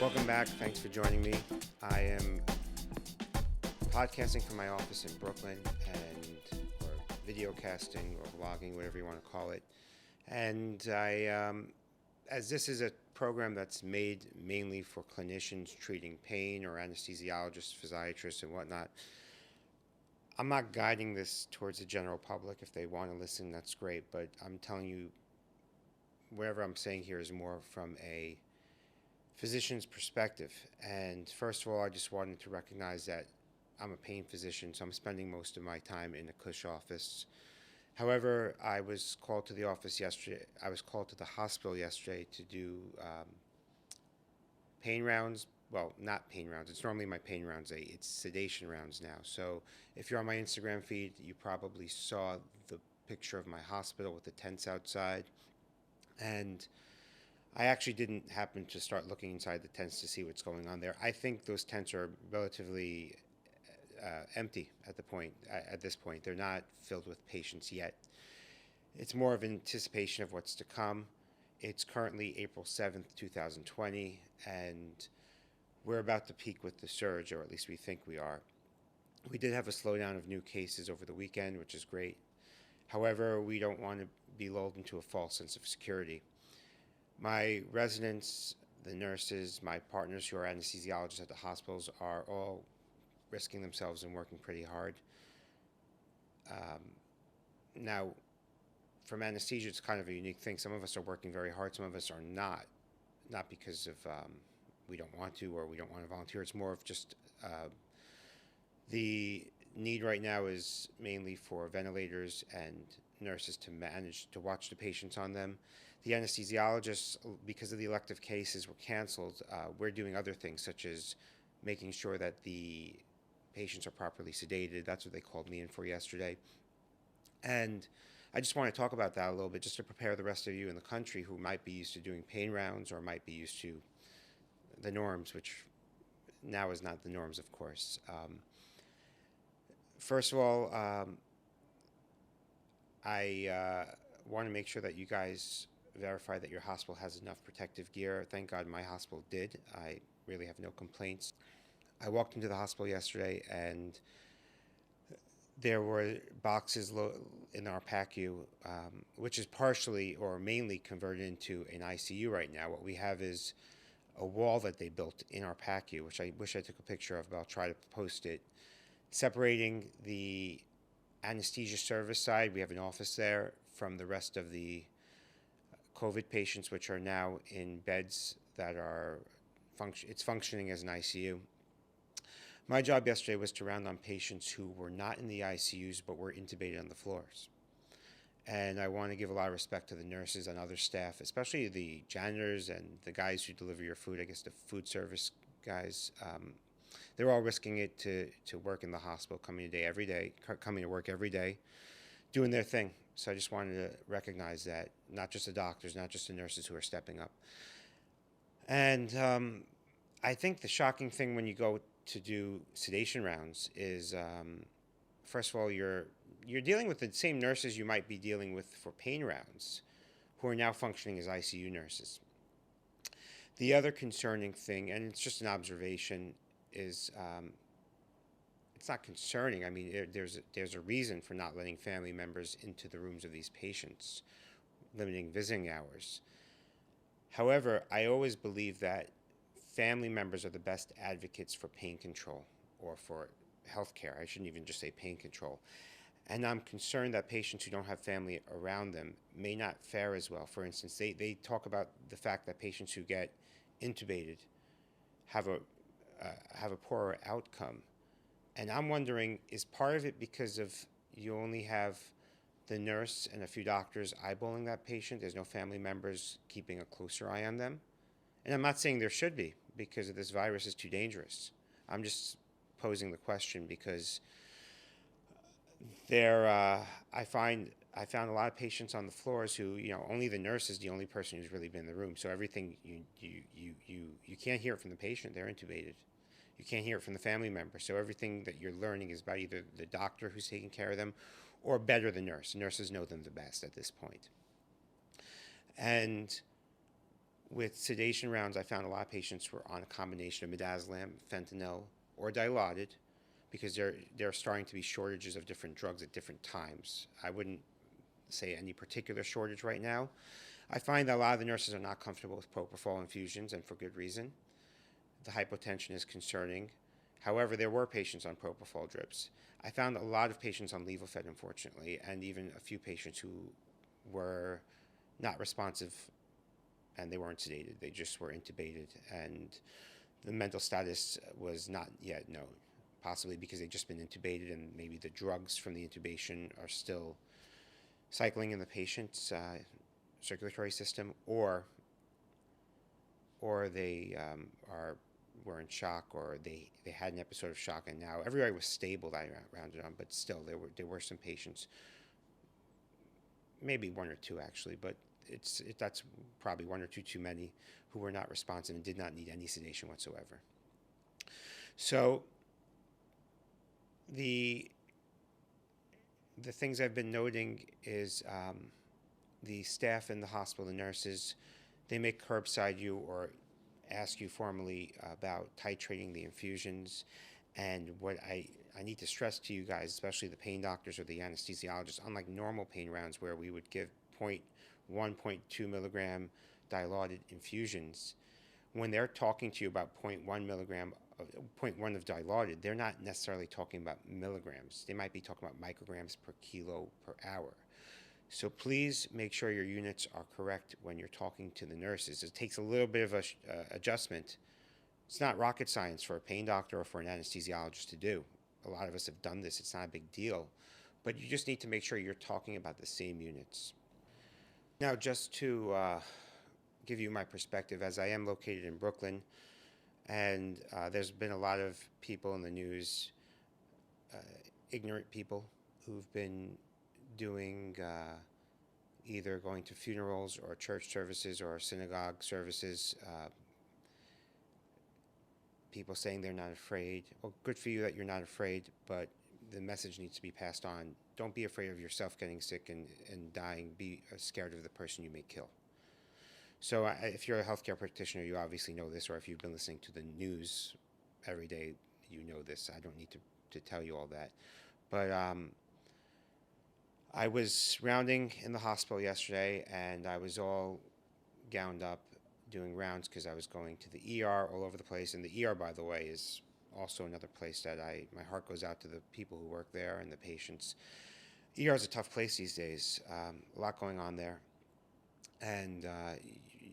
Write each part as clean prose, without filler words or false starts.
Welcome back. Thanks for joining me. I am podcasting from my office in Brooklyn, or video casting or vlogging, whatever you want to call it. And as this is a program that's made mainly for clinicians treating pain or anesthesiologists, physiatrists, and whatnot, I'm not guiding this towards the general public. If they want to listen, that's great. But I'm telling you, whatever I'm saying here is more from a physician's perspective. And first of all, I just wanted to recognize that I'm a pain physician, so I'm spending most of my time in the Cush office. However, I was called to the office yesterday. I was called to the hospital yesterday to do pain rounds. Well, not pain rounds. It's normally my pain rounds. It's sedation rounds now. So if you're on my Instagram feed, you probably saw the picture of my hospital with the tents outside. And I actually didn't happen to start looking inside the tents to see what's going on there. I think those tents are relatively empty at this point. They're not filled with patients yet. It's more of an anticipation of what's to come. It's currently April 7th, 2020, and we're about to peak with the surge, or at least we think we are. We did have a slowdown of new cases over the weekend, which is great. However, we don't want to be lulled into a false sense of security. My residents, the nurses, my partners who are anesthesiologists at the hospitals are all risking themselves and working pretty hard. Now, from anesthesia, it's kind of a unique thing. Some of us are working very hard. Some of us are not because of we don't want to or we don't want to volunteer. It's more of just the need right now is mainly for ventilators and nurses to manage to watch the patients on them. The anesthesiologists, because of the elective cases were canceled, we're doing other things such as making sure that the patients are properly sedated. That's what they called me in for yesterday. And I just want to talk about that a little bit just to prepare the rest of you in the country who might be used to doing pain rounds or might be used to the norms, which now is not the norms, of course. First of all, I want to make sure that you guys verify that your hospital has enough protective gear. Thank God my hospital did. I really have no complaints. I walked into the hospital yesterday and there were boxes in our PACU, which is partially or mainly converted into an ICU right now. What we have is a wall that they built in our PACU, which I wish I took a picture of, but I'll try to post it, separating the anesthesia service side. We have an office there from the rest of the COVID patients, which are now in beds that are it's functioning as an ICU. My job yesterday was to round on patients who were not in the ICUs but were intubated on the floors. And I want to give a lot of respect to the nurses and other staff, especially the janitors and the guys who deliver your food, I guess the food service guys. They're all risking it to work in the hospital, coming to work every day, doing their thing. So I just wanted to recognize that, not just the doctors, not just the nurses who are stepping up. And I think the shocking thing when you go to do sedation rounds is, first of all, you're dealing with the same nurses you might be dealing with for pain rounds, who are now functioning as ICU nurses. The other concerning thing, and it's just an observation, is it's not concerning. I mean, there's a reason for not letting family members into the rooms of these patients, limiting visiting hours. However, I always believe that family members are the best advocates for pain control or for healthcare. I shouldn't even just say pain control. And I'm concerned that patients who don't have family around them may not fare as well. For instance, they talk about the fact that patients who get intubated have a poorer outcome. And I'm wondering, is part of it because of you only have the nurse and a few doctors eyeballing that patient? There's no family members keeping a closer eye on them? And I'm not saying there should be, because this virus is too dangerous. I'm just posing the question because I found a lot of patients on the floors who, only the nurse is the only person who's really been in the room. So everything you can't hear it from the patient. They're intubated. You can't hear it from the family member. So everything that you're learning is about either the doctor who's taking care of them or better the nurse. Nurses know them the best at this point. And With sedation rounds, I found a lot of patients were on a combination of midazolam, fentanyl, or Dilaudid, because there are starting to be shortages of different drugs at different times. I wouldn't say any particular shortage right now. I find that a lot of the nurses are not comfortable with propofol infusions, and for good reason. The hypotension is concerning. However, there were patients on propofol drips. I found a lot of patients on Levophed, unfortunately, and even a few patients who were not responsive and they weren't sedated. They just were intubated, and the mental status was not yet known, possibly because they'd just been intubated and maybe the drugs from the intubation are still cycling in the patient's circulatory system, or they were in shock, or they had an episode of shock, and now everybody was stable that I rounded on, but still there were some patients, maybe one or two actually, but that's probably one or two too many, who were not responsive and did not need any sedation whatsoever. So the things I've been noting is the staff in the hospital, the nurses, they may curbside you or ask you formally about titrating the infusions. And what I need to stress to you guys, especially the pain doctors or the anesthesiologists, unlike normal pain rounds where we would give 0.1, 0.2 milligram Dilaudid infusions, when they're talking to you about 0.1 milligram, 0.1 of Dilaudid, they're not necessarily talking about milligrams. They might be talking about micrograms per kilo per hour. So please make sure your units are correct when you're talking to the nurses. It takes a little bit of a adjustment. It's not rocket science for a pain doctor or for an anesthesiologist to do. A lot of us have done this. It's not a big deal. But you just need to make sure you're talking about the same units. Now, just to give you my perspective, as I am located in Brooklyn, and there's been a lot of people in the news, ignorant people, who've been doing either going to funerals or church services or synagogue services, people saying they're not afraid. Well, good for you that you're not afraid, but the message needs to be passed on. Don't be afraid of yourself getting sick and dying. Be scared of the person you may kill. So if you're a healthcare practitioner, you obviously know this, or if you've been listening to the news every day, you know this. I don't need to tell you all that. But I was rounding in the hospital yesterday, and I was all gowned up doing rounds because I was going to the ER all over the place. And the ER, by the way, is also another place that my heart goes out to the people who work there and the patients. ER is a tough place these days. A lot going on there. And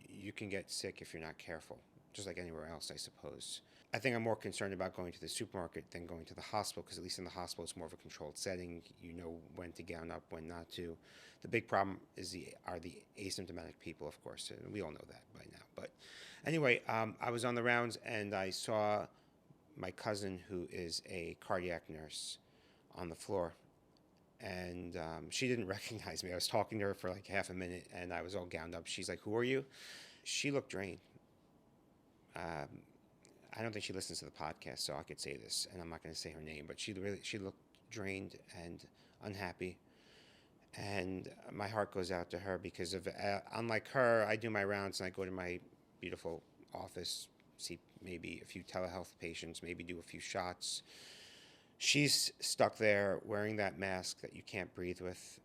you can get sick if you're not careful, just like anywhere else, I suppose. I think I'm more concerned about going to the supermarket than going to the hospital, because at least in the hospital it's more of a controlled setting. You know when to gown up, when not to. The big problem are the asymptomatic people, of course, and we all know that by now. But anyway, I was on the rounds, and I saw my cousin, who is a cardiac nurse, on the floor. And she didn't recognize me. I was talking to her for like half a minute, and I was all gowned up. She's like, "Who are you?" She looked drained. I don't think she listens to the podcast, so I could say this, and I'm not going to say her name, but she looked drained and unhappy. And my heart goes out to her because unlike her, I do my rounds and I go to my beautiful office, see maybe a few telehealth patients, maybe do a few shots. She's stuck there wearing that mask that you can't breathe with.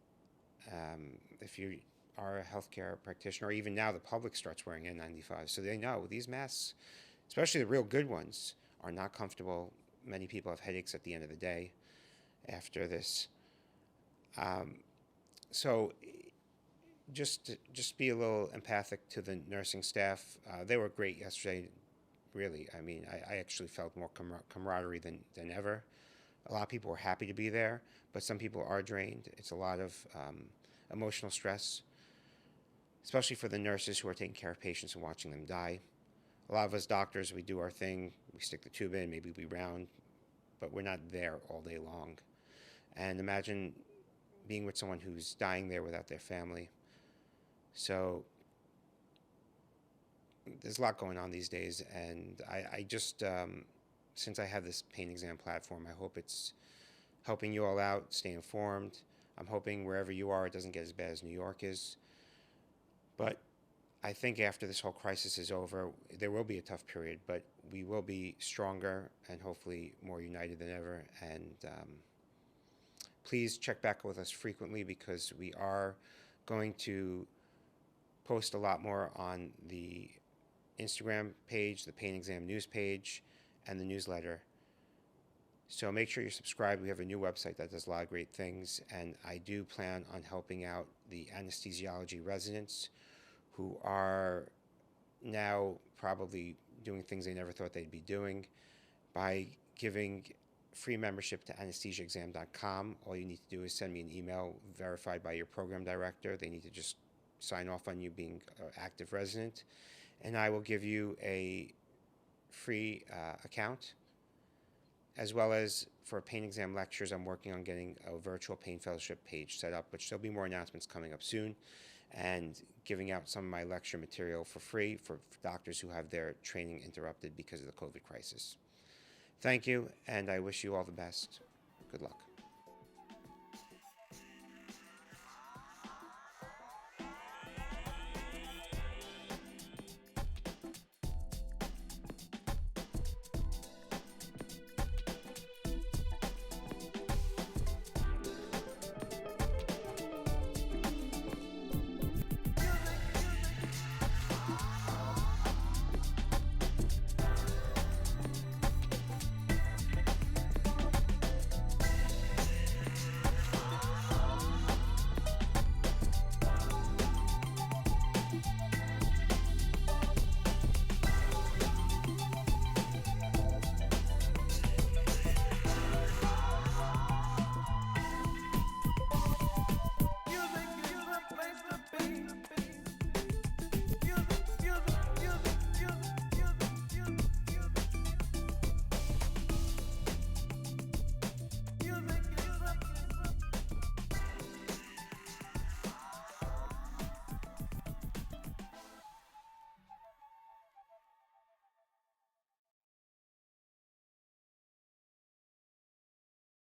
If you are a healthcare practitioner, or even now the public starts wearing N95, so they know these masks, especially the real good ones, are not comfortable. Many people have headaches at the end of the day after this. So just be a little empathic to the nursing staff. They were great yesterday, really. I mean, I actually felt more camaraderie than ever. A lot of people were happy to be there, but some people are drained. It's a lot of emotional stress, especially for the nurses who are taking care of patients and watching them die. A lot of us doctors, we do our thing. We stick the tube in, maybe we round, but we're not there all day long. And imagine being with someone who's dying there without their family. So there's a lot going on these days, and I just, since I have this PainExam platform, I hope it's helping you all out, stay informed. I'm hoping wherever you are, it doesn't get as bad as New York is. But I think after this whole crisis is over, there will be a tough period, but we will be stronger and hopefully more united than ever. And please check back with us frequently, because we are going to post a lot more on the Instagram page, the PainExam News page, and the newsletter. So make sure you're subscribed. We have a new website that does a lot of great things, and I do plan on helping out the anesthesiology residents who are now probably doing things they never thought they'd be doing by giving free membership to anesthesiaexam.com. All you need to do is send me an email verified by your program director. They need to just sign off on you being an active resident, and I will give you a free account. As well as for PainExam lectures, I'm working on getting a virtual pain fellowship page set up, which there'll be more announcements coming up soon, and giving out some of my lecture material for free for doctors who have their training interrupted because of the COVID crisis. Thank you, and I wish you all the best. Good luck.